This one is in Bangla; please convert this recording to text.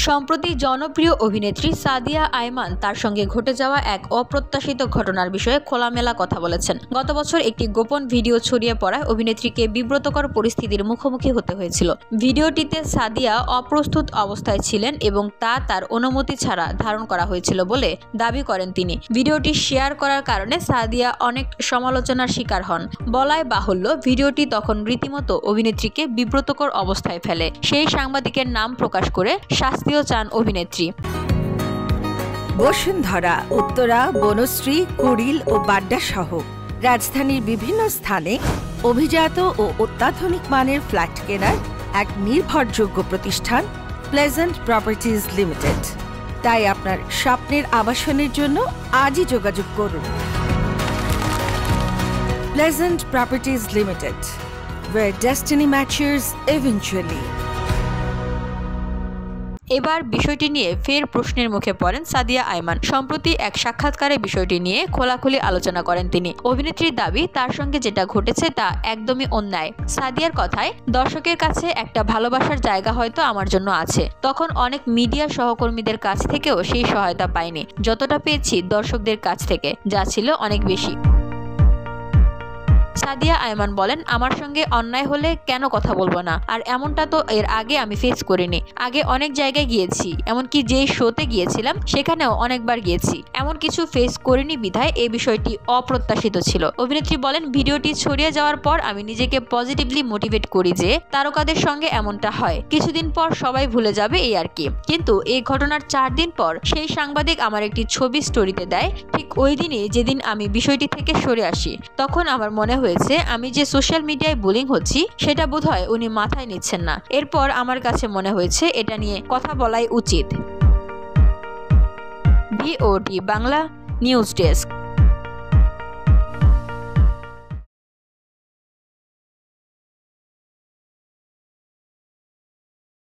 সম্প্রতি জনপ্রিয় অভিনেত্রী সাদিয়া আয়মান তার সঙ্গে ঘটে যাওয়া এক অপ্রত্যাশিত ঘটনার বিষয়ে খোলামেলা কথা বলেছেন। গত বছর একটি গোপন ভিডিও ছড়িয়ে পড়ায় অভিনেত্রীকে বিব্রতকর পরিস্থিতির মুখোমুখি হতে হয়েছিল। ভিডিওটিতে সাদিয়া অপ্রস্তুত অবস্থায় ছিলেন এবং তা তার অনুমতি ছাড়া ধারণ করা হয়েছিল বলে দাবি করেন তিনি। ভিডিওটি শেয়ার করার কারণে সাদিয়া অনেক সমালোচনার শিকার হন। বলাই বাহুল্য, ভিডিওটি তখন রীতিমতো অভিনেত্রীকে বিব্রতকর অবস্থায় ফেলে। সেই সাংবাদিকের নাম প্রকাশ করে শাস্তিও চান অভিনেত্রী। বসুন্ধরা, উত্তরা, বনশ্রী, কুড়িল ও বাড্ডা সহ রাজধানীর বিভিন্ন স্থানে অভিজাত ও অত্যাধুনিক মানের ফ্ল্যাট কেনার এক নির্ভরযোগ্য প্রতিষ্ঠান প্লেজেন্ট প্রপার্টিজ লিমিটেড। তাই আপনার স্বপ্নের আবাসনের জন্য আজই যোগাযোগ করুন। Pleasant properties limited, where destiny matches eventually। এবার বিষয়টি নিয়ে ফের প্রশ্নের মুখে পড়েন সাদিয়া আয়মান। সম্প্রতি এক সাক্ষাৎকারে বিষয়টি নিয়ে খোলাখুলি আলোচনা করেন তিনি। অভিনেত্রীর দাবি, তার সঙ্গে যেটা ঘটেছে তা একদমই অন্যায়। সাদিয়ার কথায়, দর্শকের কাছে একটা ভালোবাসার জায়গা হয়তো আমার জন্য আছে। তখন অনেক মিডিয়া সহকর্মীদের কাছ থেকেও সেই সহায়তা পাইনি, যতটা পেয়েছি দর্শকদের কাছ থেকে, যা ছিল অনেক বেশি। সাদিয়া আয়মান বলেন, আমার সঙ্গে অন্যায় হলে কেন কথা বলবো না? আর এমনটা তো এর আগে আমি ফেস করিনি। আগে অনেক জায়গায় গিয়েছি, এমনকি যেই শোতে গিয়েছিলাম সেখানেও অনেকবার গিয়েছি। এমন কিছু ফেস করিনি বিধায় এই বিষয়টি অপ্রত্যাশিত ছিল। অভিনেত্রী বলেন, ভিডিওটি ছড়িয়ে যাওয়ার পর আমি নিজেকে পজিটিভলি মোটিভেট করি যে তারকাদের সঙ্গে এমনটা হয়, কিছুদিন পর সবাই ভুলে যাবে, এই আর কি। কিন্তু এই ঘটনার 4 দিন পর সেই সাংবাদিক আমার একটি ছবি স্টোরিতে দেয়। ঠিক ওই দিনই যেদিন আমি বিষয়টি থেকে সরে আসি, তখন আমার মনে হয়েছে আমি যে সোশ্যাল মিডিয়ায় বুলিং হচ্ছি সেটা বোধহয় উনি মাথায় নিচ্ছেন না। এরপর আমার কাছে মনে হয়েছে এটা নিয়ে কথা বলাই উচিত। VOD Bangla news desk.